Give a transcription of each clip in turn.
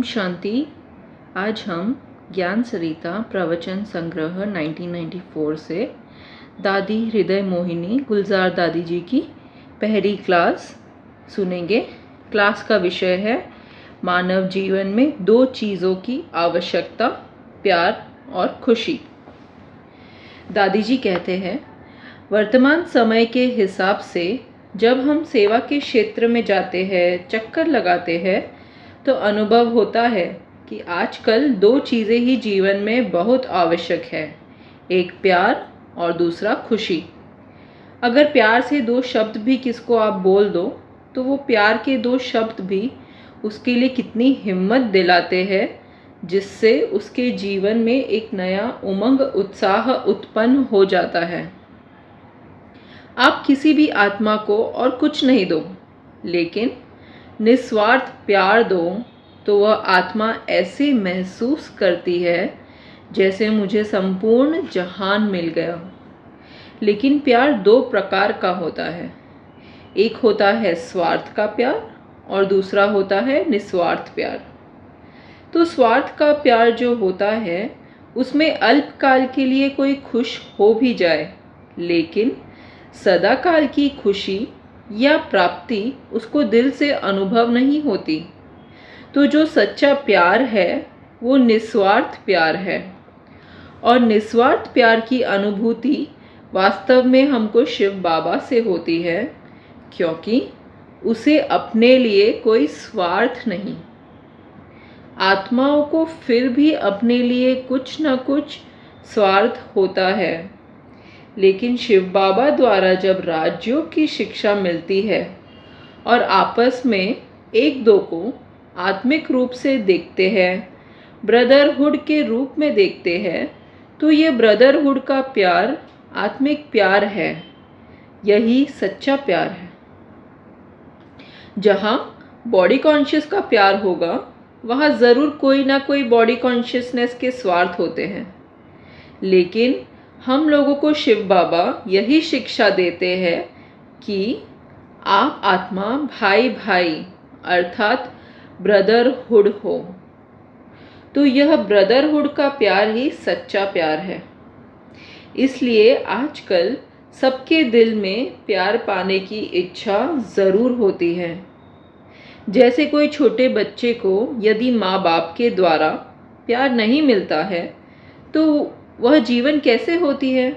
शांति। आज हम ज्ञान सरिता प्रवचन संग्रह 1994 से दादी हृदय मोहिनी गुलजार दादी जी की पहली क्लास सुनेंगे। क्लास का विषय है मानव जीवन में दो चीज़ों की आवश्यकता, प्यार और खुशी। दादी जी कहते हैं, वर्तमान समय के हिसाब से जब हम सेवा के क्षेत्र में जाते हैं, चक्कर लगाते हैं, तो अनुभव होता है कि आजकल दो चीज़ें ही जीवन में बहुत आवश्यक है, एक प्यार और दूसरा खुशी। अगर प्यार से दो शब्द भी किसको आप बोल दो तो वो प्यार के दो शब्द भी उसके लिए कितनी हिम्मत दिलाते हैं, जिससे उसके जीवन में एक नया उमंग, उत्साह उत्पन्न हो जाता है। आप किसी भी आत्मा को और कुछ नहीं दो, लेकिन निस्वार्थ प्यार दो तो वह आत्मा ऐसे महसूस करती है जैसे मुझे संपूर्ण जहान मिल गया। लेकिन प्यार दो प्रकार का होता है, एक होता है स्वार्थ का प्यार और दूसरा होता है निस्वार्थ प्यार। तो स्वार्थ का प्यार जो होता है उसमें अल्पकाल के लिए कोई खुश हो भी जाए, लेकिन सदाकाल की खुशी या प्राप्ति उसको दिल से अनुभव नहीं होती। तो जो सच्चा प्यार है वो निस्वार्थ प्यार है, और निस्वार्थ प्यार की अनुभूति वास्तव में हमको शिव बाबा से होती है, क्योंकि उसे अपने लिए कोई स्वार्थ नहीं। आत्माओं को फिर भी अपने लिए कुछ न कुछ स्वार्थ होता है, लेकिन शिव बाबा द्वारा जब राजयोग की शिक्षा मिलती है और आपस में एक दो को आत्मिक रूप से देखते हैं, ब्रदरहुड के रूप में देखते हैं, तो ये ब्रदरहुड का प्यार आत्मिक प्यार है। यही सच्चा प्यार है। जहाँ बॉडी कॉन्शियस का प्यार होगा वहाँ ज़रूर कोई ना कोई बॉडी कॉन्शियसनेस के स्वार्थ होते हैं, लेकिन हम लोगों को शिव बाबा यही शिक्षा देते हैं कि आप आत्मा भाई भाई अर्थात ब्रदरहुड हो। तो यह ब्रदरहुड का प्यार ही सच्चा प्यार है। इसलिए आजकल सबके दिल में प्यार पाने की इच्छा ज़रूर होती है। जैसे कोई छोटे बच्चे को यदि माँ बाप के द्वारा प्यार नहीं मिलता है तो वह जीवन कैसे होती है।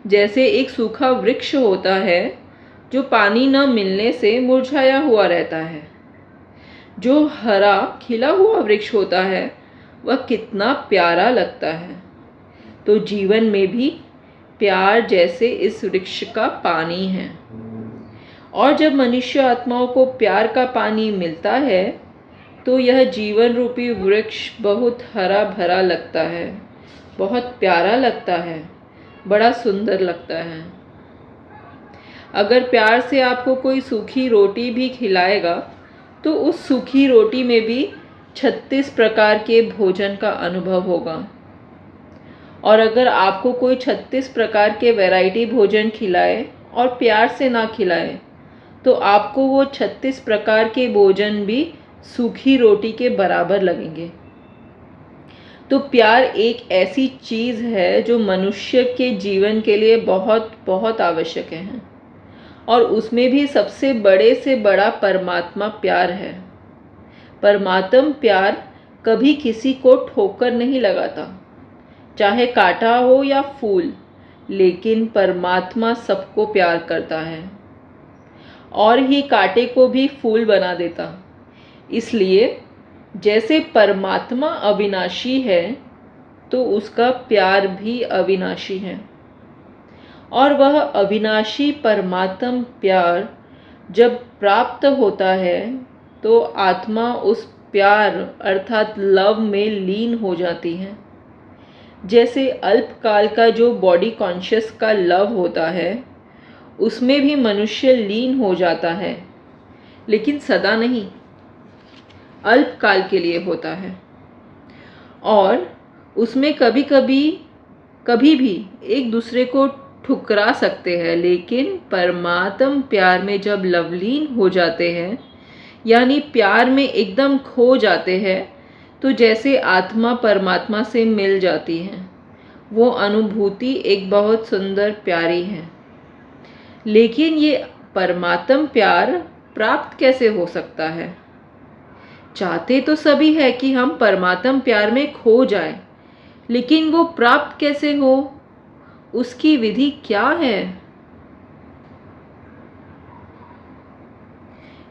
जैसे एक सूखा वृक्ष होता है जो पानी न मिलने से मुरझाया हुआ रहता है। जो हरा खिला हुआ वृक्ष होता है वह कितना प्यारा लगता है। तो जीवन में भी प्यार जैसे इस वृक्ष का पानी है, और जब मनुष्य आत्माओं को प्यार का पानी मिलता है तो यह जीवन रूपी वृक्ष बहुत हरा भरा लगता है, बहुत प्यारा लगता है, बड़ा सुंदर लगता है। अगर प्यार से आपको कोई सूखी रोटी भी खिलाएगा तो उस सूखी रोटी में भी 36 प्रकार के भोजन का अनुभव होगा, और अगर आपको कोई 36 प्रकार के वैरायटी भोजन खिलाए और प्यार से ना खिलाए तो आपको वो 36 प्रकार के भोजन भी सूखी रोटी के बराबर लगेंगे। तो प्यार एक ऐसी चीज़ है जो मनुष्य के जीवन के लिए बहुत बहुत आवश्यक है, और उसमें भी सबसे बड़े से बड़ा परमात्मा प्यार है। परमात्म प्यार कभी किसी को ठोकर नहीं लगाता, चाहे कांटा हो या फूल, लेकिन परमात्मा सबको प्यार करता है और ही कांटे को भी फूल बना देता। इसलिए जैसे परमात्मा अविनाशी है तो उसका प्यार भी अविनाशी है, और वह अविनाशी परमात्म प्यार जब प्राप्त होता है तो आत्मा उस प्यार अर्थात लव में लीन हो जाती है। जैसे अल्पकाल का जो बॉडी कॉन्शियस का लव होता है उसमें भी मनुष्य लीन हो जाता है, लेकिन सदा नहीं, अल्पकाल के लिए होता है, और उसमें कभी भी एक दूसरे को ठुकरा सकते हैं। लेकिन परमात्म प्यार में जब लवलीन हो जाते हैं यानी प्यार में एकदम खो जाते हैं, तो जैसे आत्मा परमात्मा से मिल जाती है। वो अनुभूति एक बहुत सुंदर प्यारी है। लेकिन ये परमात्म प्यार प्राप्त कैसे हो सकता है? चाहते तो सभी है कि हम परमात्म प्यार में खो जाएं, लेकिन वो प्राप्त कैसे हो? उसकी विधि क्या है?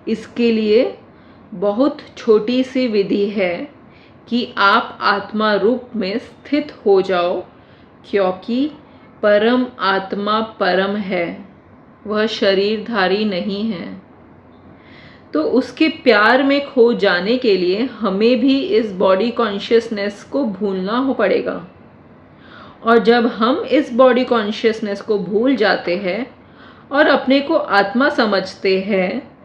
इसके लिए बहुत छोटी सी विधि है कि आप आत्मा रूप में स्थित हो जाओ, क्योंकि परम आत्मा परम है, वह शरीरधारी नहीं है। तो उसके प्यार में खो जाने के लिए हमें भी इस बॉडी कॉन्शियसनेस को भूलना हो पड़ेगा। और जब हम इस बॉडी कॉन्शियसनेस को भूल जाते हैं और अपने को आत्मा समझते हैं,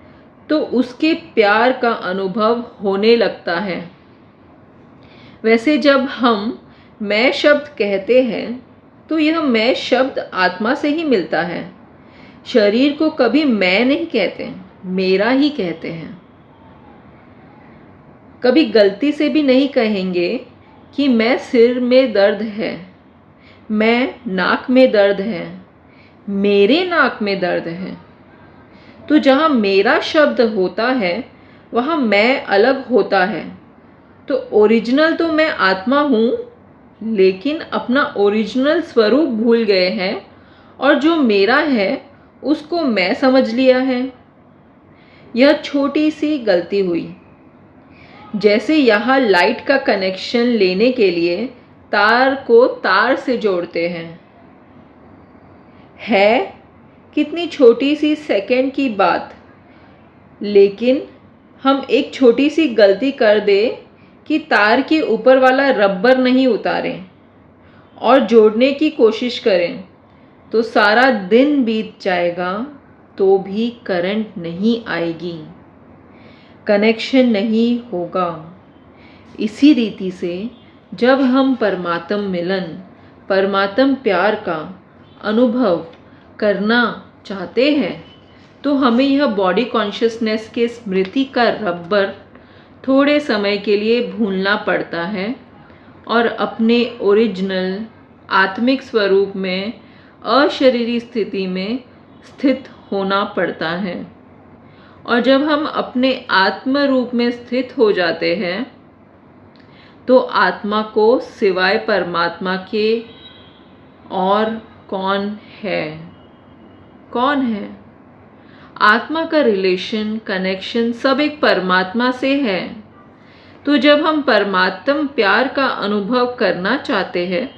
तो उसके प्यार का अनुभव होने लगता है। वैसे जब हम मैं शब्द कहते हैं, तो यह मैं शब्द आत्मा से ही मिलता है। शरीर को कभी मैं नहीं कहते, मेरा ही कहते हैं। कभी गलती से भी नहीं कहेंगे कि मैं सिर में दर्द है, मैं नाक में दर्द है, मेरे नाक में दर्द है। तो जहाँ मेरा शब्द होता है, वहाँ मैं अलग होता है। तो ओरिजिनल तो मैं आत्मा हूँ, लेकिन अपना ओरिजिनल स्वरूप भूल गए हैं और जो मेरा है उसको मैं समझ लिया है। यह छोटी सी गलती हुई। जैसे यहाँ लाइट का कनेक्शन लेने के लिए तार को तार से जोड़ते हैं। है कितनी छोटी सी सेकंड की बात, लेकिन हम एक छोटी सी गलती कर दे कि तार के ऊपर वाला रबर नहीं उतारें और जोड़ने की कोशिश करें, तो सारा दिन बीत जाएगा तो भी करंट नहीं आएगी, कनेक्शन नहीं होगा। इसी रीति से जब हम परमात्म मिलन, परमात्म प्यार का अनुभव करना चाहते हैं, तो हमें यह बॉडी कॉन्शियसनेस के स्मृति का रबर थोड़े समय के लिए भूलना पड़ता है और अपने ओरिजिनल आत्मिक स्वरूप में अशरीरी स्थिति में स्थित होना पड़ता है। और जब हम अपने आत्म रूप में स्थित हो जाते हैं, तो आत्मा को सिवाय परमात्मा के और कौन है? कौन है? आत्मा का रिलेशन, कनेक्शन सब एक परमात्मा से है। तो जब हम परमात्म प्यार का अनुभव करना चाहते हैं,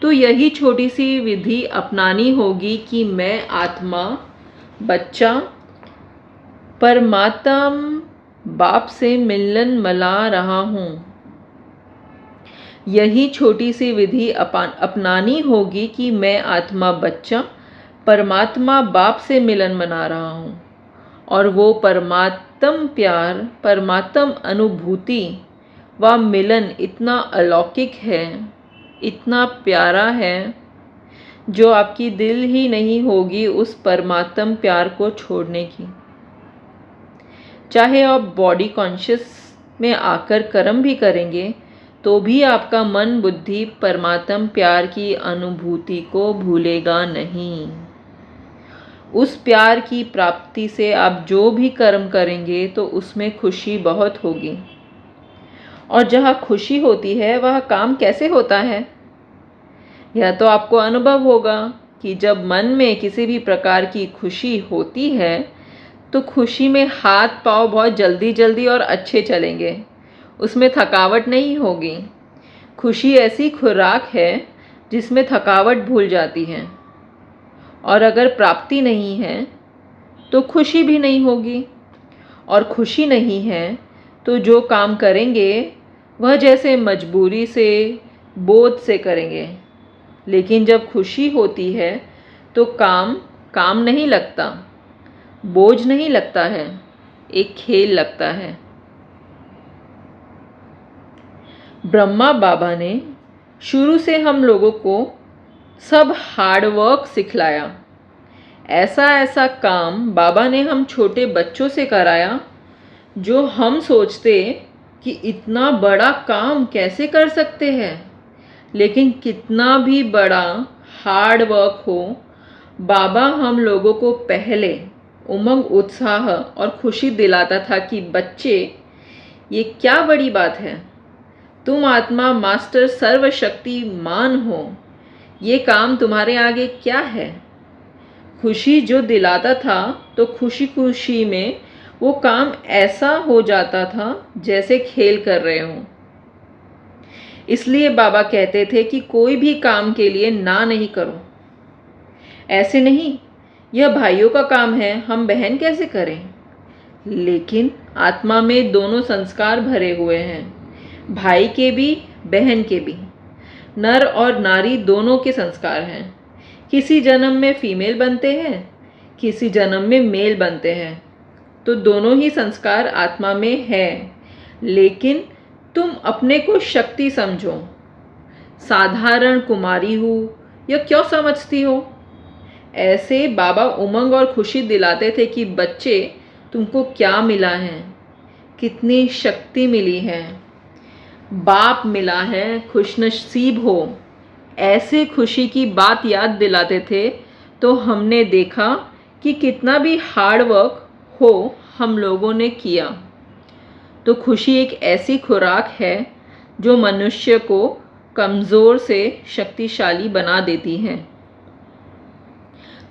तो यही छोटी सी विधि अपनानी होगी कि मैं आत्मा बच्चा परमात्म बाप से मिलन मना रहा हूँ। यही छोटी सी विधि अपनानी होगी कि मैं आत्मा बच्चा परमात्मा बाप से मिलन मना रहा हूँ। और वो परमात्म प्यार, परमात्म अनुभूति व मिलन इतना अलौकिक है, इतना प्यारा है, जो आपकी दिल ही नहीं होगी उस परमात्म प्यार को छोड़ने की। चाहे आप बॉडी कॉन्शियस में आकर कर्म भी करेंगे, तो भी आपका मन बुद्धि परमात्म प्यार की अनुभूति को भूलेगा नहीं। उस प्यार की प्राप्ति से आप जो भी कर्म करेंगे, तो उसमें खुशी बहुत होगी। और जहाँ खुशी होती है, वह काम कैसे होता है? यह तो आपको अनुभव होगा कि जब मन में किसी भी प्रकार की खुशी होती है, तो खुशी में हाथ पाँव बहुत जल्दी जल्दी और अच्छे चलेंगे, उसमें थकावट नहीं होगी। खुशी ऐसी खुराक है जिसमें थकावट भूल जाती है। और अगर प्राप्ति नहीं है, तो खुशी भी नहीं होगी। और खुशी नहीं है, तो जो काम करेंगे वह जैसे मजबूरी से, बोझ से करेंगे। लेकिन जब खुशी होती है, तो काम नहीं लगता, बोझ नहीं लगता है, एक खेल लगता है। ब्रह्मा बाबा ने शुरू से हम लोगों को सब हार्ड वर्क सिखलाया। ऐसा ऐसा काम बाबा ने हम छोटे बच्चों से कराया जो हम सोचते कि इतना बड़ा काम कैसे कर सकते हैं, लेकिन कितना भी बड़ा हार्ड वर्क हो, बाबा हम लोगों को पहले उमंग, उत्साह और खुशी दिलाता था कि बच्चे, ये क्या बड़ी बात है, तुम आत्मा मास्टर सर्वशक्तिमान हो, ये काम तुम्हारे आगे क्या है। खुशी जो दिलाता था, तो खुशी खुशी में वो काम ऐसा हो जाता था जैसे खेल कर रहे हों। इसलिए बाबा कहते थे कि कोई भी काम के लिए ना नहीं करो। ऐसे नहीं, यह भाइयों का काम है, हम बहन कैसे करें। लेकिन आत्मा में दोनों संस्कार भरे हुए हैं, भाई के भी बहन के भी। नर और नारी दोनों के संस्कार हैं। किसी जन्म में फीमेल बनते हैं, किसी जन्म में मेल बनते हैं, तो दोनों ही संस्कार आत्मा में है। लेकिन तुम अपने को शक्ति समझो। साधारण कुमारी हो या क्यों समझती हो। ऐसे बाबा उमंग और खुशी दिलाते थे कि बच्चे, तुमको क्या मिला है, कितनी शक्ति मिली है, बाप मिला है, खुशनसीब हो। ऐसे खुशी की बात याद दिलाते थे, तो हमने देखा कि कितना भी हार्ड वर्क हो हम लोगों ने किया। तो खुशी एक ऐसी खुराक है जो मनुष्य को कमज़ोर से शक्तिशाली बना देती है।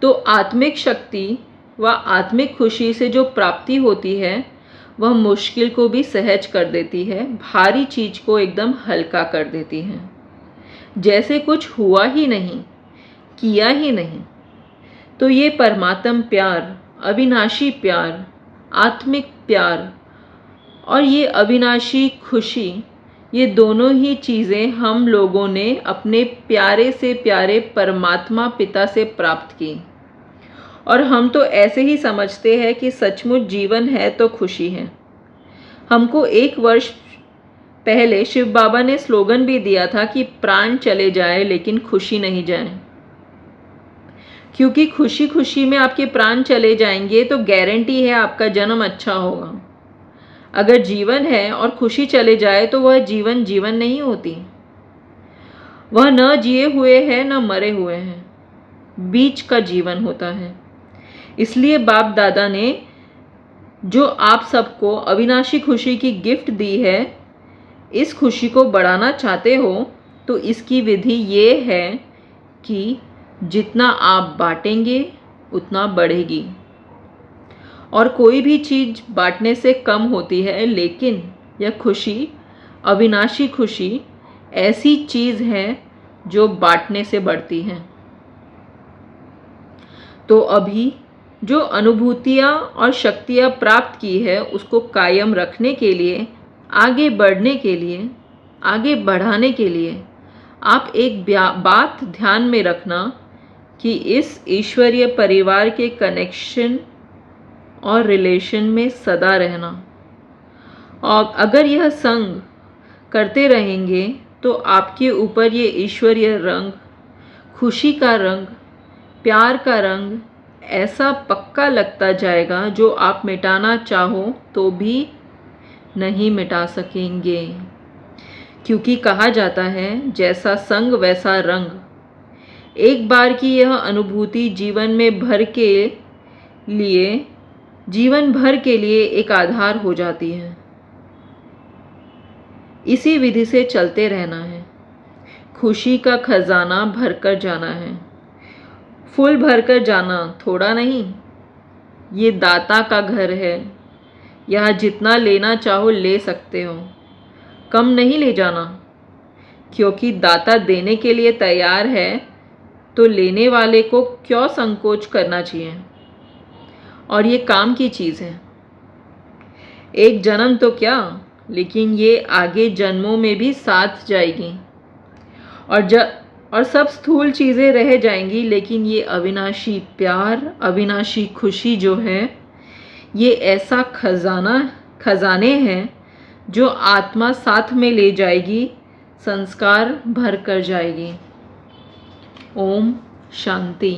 तो आत्मिक शक्ति व आत्मिक खुशी से जो प्राप्ति होती है, वह मुश्किल को भी सहज कर देती है, भारी चीज को एकदम हल्का कर देती है, जैसे कुछ हुआ ही नहीं, किया ही नहीं। तो ये परमात्म प्यार, अविनाशी प्यार, आत्मिक प्यार और ये अविनाशी खुशी, ये दोनों ही चीज़ें हम लोगों ने अपने प्यारे से प्यारे परमात्मा पिता से प्राप्त की। और हम तो ऐसे ही समझते हैं कि सचमुच जीवन है तो खुशी है। हमको 1 वर्ष पहले शिव बाबा ने स्लोगन भी दिया था कि प्राण चले जाए लेकिन खुशी नहीं जाए। क्योंकि खुशी खुशी में आपके प्राण चले जाएंगे तो गारंटी है आपका जन्म अच्छा होगा। अगर जीवन है और खुशी चले जाए तो वह जीवन जीवन नहीं होती, वह न जिए हुए है न मरे हुए हैं, बीच का जीवन होता है। इसलिए बाप दादा ने जो आप सबको अविनाशी खुशी की गिफ्ट दी है, इस खुशी को बढ़ाना चाहते हो तो इसकी विधि ये है कि जितना आप बांटेंगे उतना बढ़ेगी। और कोई भी चीज़ बांटने से कम होती है, लेकिन यह खुशी, अविनाशी खुशी ऐसी चीज़ है जो बांटने से बढ़ती है। तो अभी जो अनुभूतियाँ और शक्तियाँ प्राप्त की है, उसको कायम रखने के लिए, आगे बढ़ने के लिए, आगे बढ़ाने के लिए आप एक बात ध्यान में रखना कि इस ईश्वरीय परिवार के कनेक्शन और रिलेशन में सदा रहना। और अगर यह संग करते रहेंगे तो आपके ऊपर ये ईश्वरीय रंग, खुशी का रंग, प्यार का रंग ऐसा पक्का लगता जाएगा जो आप मिटाना चाहो तो भी नहीं मिटा सकेंगे। क्योंकि कहा जाता है जैसा संग वैसा रंग। एक बार की यह अनुभूति जीवन भर के लिए एक आधार हो जाती है। इसी विधि से चलते रहना है। खुशी का खजाना भरकर जाना है, फुल भरकर जाना थोड़ा नहीं। ये दाता का घर है, यहाँ जितना लेना चाहो ले सकते हो, कम नहीं ले जाना। क्योंकि दाता देने के लिए तैयार है तो लेने वाले को क्यों संकोच करना चाहिए। और ये काम की चीज़ है। एक जन्म तो क्या, लेकिन ये आगे जन्मों में भी साथ जाएगी। और सब स्थूल चीज़ें रह जाएंगी, लेकिन ये अविनाशी प्यार, अविनाशी खुशी जो है, ये ऐसा खजाने हैं जो आत्मा साथ में ले जाएगी, संस्कार भर कर जाएगी। ओम शांति।